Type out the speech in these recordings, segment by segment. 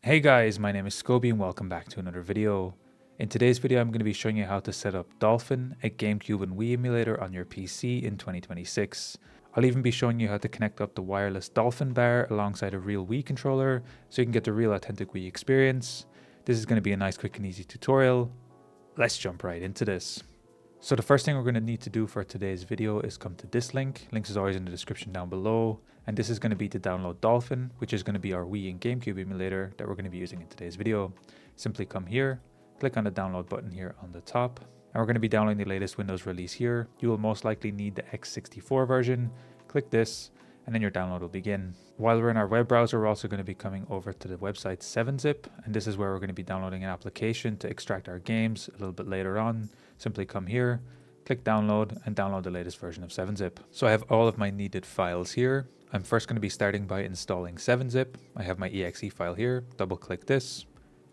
Hey guys, my name is Scoby and welcome back to another video. In today's video I'm going to be showing you how to set up Dolphin, a GameCube and Wii emulator on your PC in 2026. I'll even be showing you how to connect up the wireless Dolphin bar alongside a real Wii controller so you can get the real authentic Wii experience. This is going to be a nice quick and easy tutorial. Let's jump right into this. So the first thing we're going to need to do for today's video is come to this link. Links is always in the description down below. And this is going to be to download Dolphin, which is going to be our Wii and GameCube emulator that we're going to be using in today's video. Simply come here, click on the download button here on the top. And we're going to be downloading the latest Windows release here. You will most likely need the x64 version. Click this, and then your download will begin. While we're in our web browser, we're also going to be coming over to the website 7-Zip, and this is where we're going to be downloading an application to extract our games a little bit later on. Simply come here, click download, and download the latest version of 7-Zip. So I have all of my needed files here. I'm first going to be starting by installing 7-Zip. I have my exe file here. Double click this,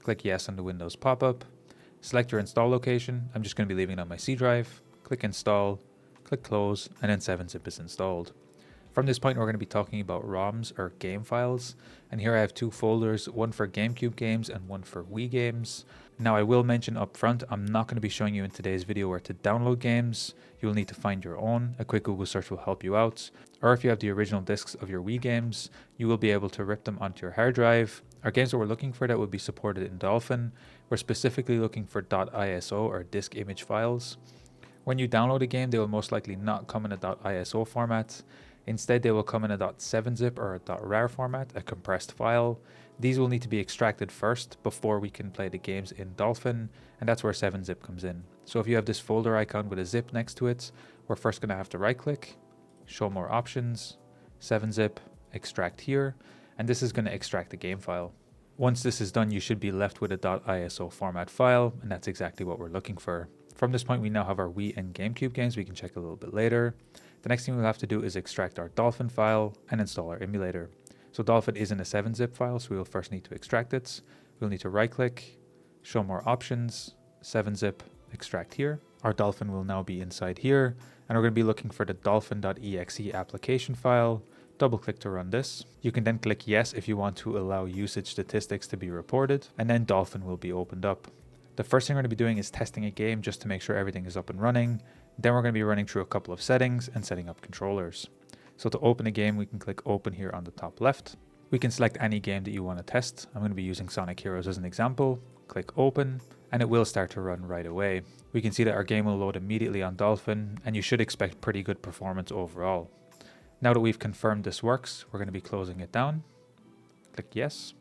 click yes on the Windows pop-up, select your install location. I'm just going to be leaving it on my C drive. Click install, click close, and then 7-Zip is installed. From this point, we're going to be talking about ROMs or game files. And here I have two folders, one for GameCube games and one for Wii games. Now I will mention up front, I'm not going to be showing you in today's video where to download games. You will need to find your own. A quick Google search will help you out. Or if you have the original discs of your Wii games, you will be able to rip them onto your hard drive. Our games that we're looking for that would be supported in Dolphin. We're specifically looking for .iso or disk image files. When you download a game, they will most likely not come in a .iso format. Instead, they will come in a .7-Zip or a .rar format, a compressed file. These will need to be extracted first before we can play the games in Dolphin, and that's where 7-Zip comes in. So if you have this folder icon with a zip next to it, we're first going to have to right-click, show more options, 7-Zip, extract here, and this is going to extract the game file. Once this is done, you should be left with a .iso format file, and that's exactly what we're looking for. From this point, we now have our Wii and GameCube games we can check a little bit later. The next thing we'll have to do is extract our Dolphin file and install our emulator. So Dolphin is in a 7-Zip file, so we'll first need to extract it. We'll need to right-click, show more options, 7-Zip, extract here. Our Dolphin will now be inside here, and we're going to be looking for the dolphin.exe application file. Double-click to run this. You can then click yes if you want to allow usage statistics to be reported, and then Dolphin will be opened up. The first thing we're going to be doing is testing a game just to make sure everything is up and running. Then we're going to be running through a couple of settings and setting up controllers. So to open a game, we can click open here on the top left. We can select any game that you want to test. I'm going to be using Sonic Heroes as an example. Click open, and it will start to run right away. We can see that our game will load immediately on Dolphin, and you should expect pretty good performance overall. Now that we've confirmed this works, we're going to be closing it down. Click yes,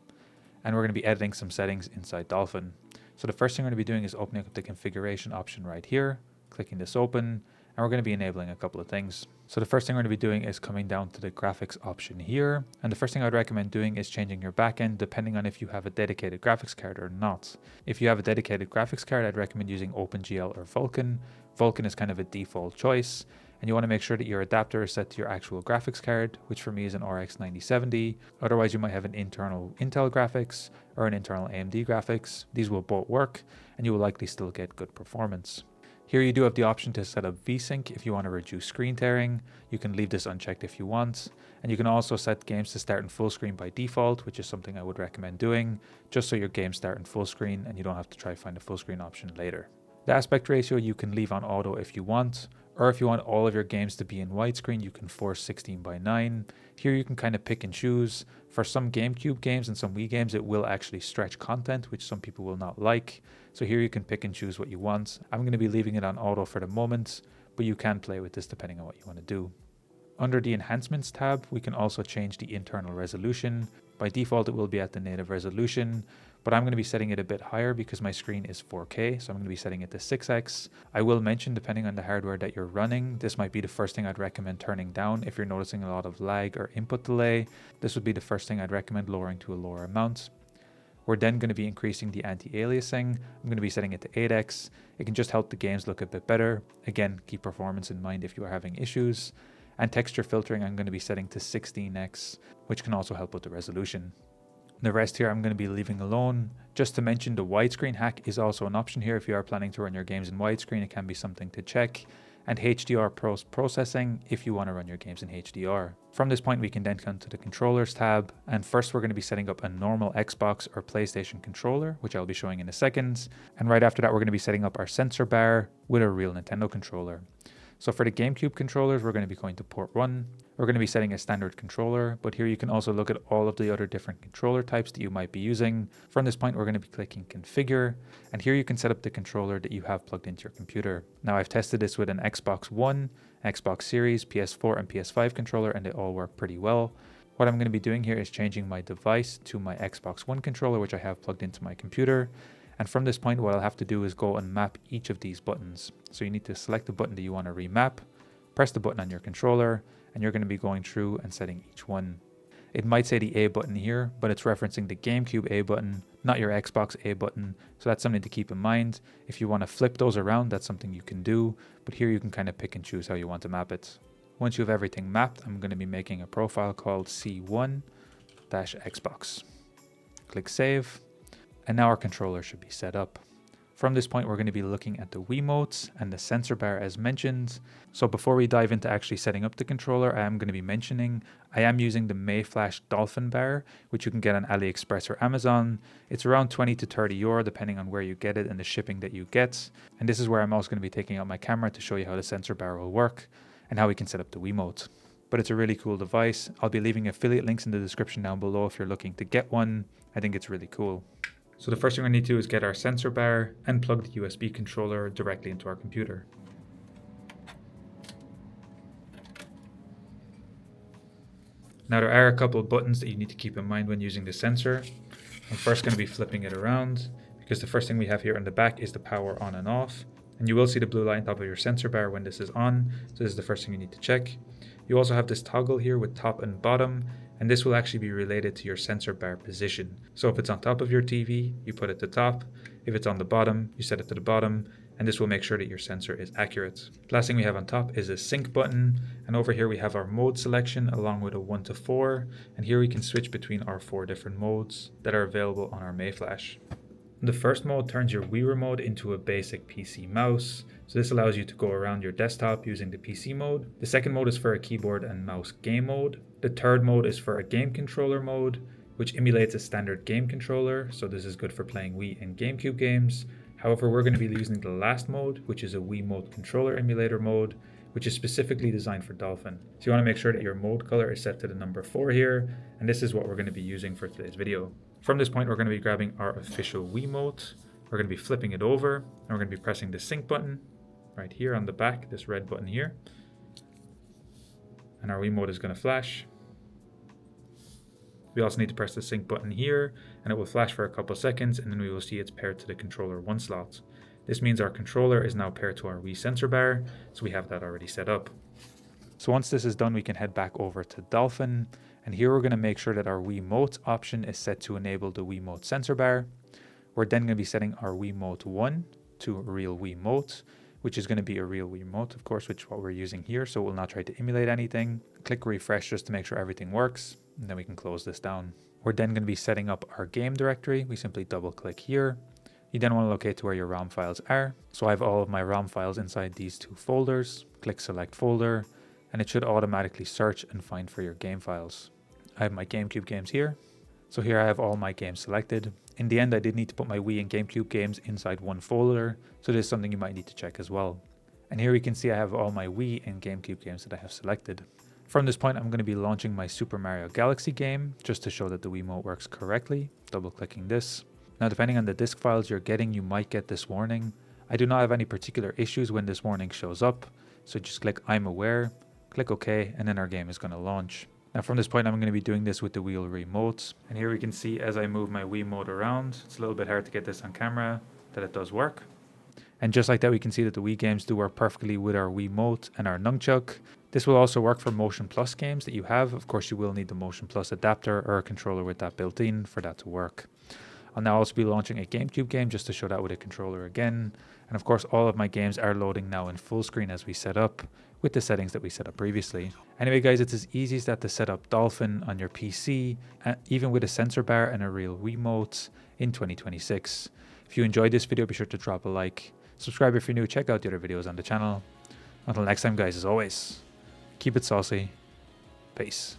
and we're going to be editing some settings inside Dolphin. So the first thing we're going to be doing is opening up the configuration option right here, clicking this open, and we're going to be enabling a couple of things. So the first thing we're going to be doing is coming down to the graphics option here. And the first thing I'd recommend doing is changing your backend depending on if you have a dedicated graphics card or not. If you have a dedicated graphics card, I'd recommend using OpenGL or Vulkan. Vulkan is kind of a default choice. And you want to make sure that your adapter is set to your actual graphics card, which for me is an RX 9070. Otherwise, you might have an internal Intel graphics or an internal AMD graphics. These will both work, and you will likely still get good performance. Here you do have the option to set up VSync if you want to reduce screen tearing. You can leave this unchecked if you want. And you can also set games to start in full screen by default, which is something I would recommend doing, just so your games start in full screen and you don't have to try to find a full screen option later. The aspect ratio you can leave on auto if you want, or if you want all of your games to be in widescreen, you can force 16:9. Here you can kind of pick and choose. For some GameCube games and some Wii games, it will actually stretch content, which some people will not like. So here you can pick and choose what you want. I'm going to be leaving it on auto for the moment, but you can play with this depending on what you want to do. Under the Enhancements tab, we can also change the internal resolution. By default, it will be at the native resolution, but I'm going to be setting it a bit higher because my screen is 4K, so I'm going to be setting it to 6x. I will mention, depending on the hardware that you're running, this might be the first thing I'd recommend turning down if you're noticing a lot of lag or input delay. This would be the first thing I'd recommend lowering to a lower amount. We're then going to be increasing the anti-aliasing. I'm going to be setting it to 8x. It can just help the games look a bit better. Again, keep performance in mind if you are having issues. And texture filtering I'm going to be setting to 16x, which can also help with the resolution. The rest here I'm going to be leaving alone. Just to mention, the widescreen hack is also an option here. If you are planning to run your games in widescreen, it can be something to check. and HDR processing if you want to run your games in HDR. From this point, we can then come to the controllers tab, and first we're going to be setting up a normal Xbox or PlayStation controller, which I'll be showing in a second. And right after that, we're going to be setting up our sensor bar with a real Nintendo controller. So for the GameCube controllers, we're going to be going to port 1. We're going to be setting a standard controller, but here you can also look at all of the other different controller types that you might be using. From this point, we're going to be clicking configure, and here you can set up the controller that you have plugged into your computer. Now I've tested this with an Xbox One, Xbox Series, PS4 and PS5 controller, and they all work pretty well. What I'm going to be doing here is changing my device to my Xbox One controller, which I have plugged into my computer. And from this point, what I'll have to do is go and map each of these buttons. So you need to select the button that you want to remap, press the button on your controller, and you're going to be going through and setting each one. It might say the A button here, but it's referencing the GameCube A button, not your Xbox A button. So that's something to keep in mind. If you want to flip those around, that's something you can do. But here you can kind of pick and choose how you want to map it. Once you have everything mapped, I'm going to be making a profile called C1-Xbox. Click Save. And now our controller should be set up. From this point, we're going to be looking at the Wii Motes and the sensor bar as mentioned. So before we dive into actually setting up the controller, I am going to be mentioning I am using the Mayflash Dolphin bar, which you can get on AliExpress or Amazon. It's around 20 to 30 euro depending on where you get it and the shipping that you get. And this is where I'm also going to be taking out my camera to show you how the sensor bar will work and how we can set up the Wii Mote. But it's a really cool device. I'll be leaving affiliate links in the description down below if you're looking to get one. I think it's really cool. So the first thing we need to do is get our sensor bar and plug the USB controller directly into our computer. Now there are a couple of buttons that you need to keep in mind when using the sensor. I'm first going to be flipping it around because the first thing we have here on the back is the power on and off. And you will see the blue light on top of your sensor bar when this is on. So this is the first thing you need to check. You also have this toggle here with top and bottom. And this will actually be related to your sensor bar position. So if it's on top of your TV, you put it to top. If it's on the bottom, you set it to the bottom. And this will make sure that your sensor is accurate. Last thing we have on top is a sync button. And over here we have our mode selection along with a 1 to 4. And here we can switch between our 4 different modes that are available on our Mayflash. The first mode turns your Wii remote into a basic PC mouse. So this allows you to go around your desktop using the PC mode. The second mode is for a keyboard and mouse game mode. The third mode is for a game controller mode, which emulates a standard game controller. So this is good for playing Wii and GameCube games. However, we're going to be using the last mode, which is a Wii Mote controller emulator mode, which is specifically designed for Dolphin. So you want to make sure that your mode color is set to the number 4 here. And this is what we're going to be using for today's video. From this point, we're going to be grabbing our official Wii Mote. We're going to be flipping it over, and we're going to be pressing the sync button right here on the back, this red button here. And our Wii Mote is going to flash. We also need to press the sync button here, and it will flash for a couple seconds, and then we will see it's paired to the controller 1 slot. This means our controller is now paired to our Wii sensor bar, so we have that already set up. So once this is done, we can head back over to Dolphin. And here we're going to make sure that our Wii Mote option is set to enable the Wii Mote sensor bar. We're then going to be setting our Wii Mote 1 to a real Wii Mote, which is going to be a real Wii Mote, of course, which is what we're using here. So we'll not try to emulate anything. Click refresh just to make sure everything works. And then we can close this down. We're then going to be setting up our game directory. We simply double click here. You then want to locate to where your ROM files are. So I have all of my ROM files inside these 2 folders. Click select folder, and it should automatically search and find for your game files. I have my GameCube games here. So here I have all my games selected. In the end, I did need to put my Wii and GameCube games inside one folder. So this is something you might need to check as well. And here we can see I have all my Wii and GameCube games that I have selected. From this point, I'm going to be launching my Super Mario Galaxy game just to show that the Wii Mote works correctly. Double clicking this. Now, depending on the disk files you're getting, you might get this warning. I do not have any particular issues when this warning shows up. So just click I'm aware, click OK, and then our game is going to launch. Now from this point, I'm going to be doing this with the wheel remotes. And here we can see as I move my Wii Mote around, it's a little bit hard to get this on camera, that it does work. And just like that, we can see that the Wii games do work perfectly with our Wii Mote and our nunchuck. This will also work for Motion Plus games that you have. Of course, you will need the Motion Plus adapter or a controller with that built in for that to work. I'll now also be launching a GameCube game just to show that with a controller again. And of course, all of my games are loading now in full screen as we set up with the settings that we set up previously. Anyway guys, it's as easy as that to set up Dolphin on your PC, even with a sensor bar and a real Wii Mote in 2026. If you enjoyed this video, be sure to drop a like. Subscribe if you're new, check out the other videos on the channel. Until next time, guys, as always, keep it saucy. Peace.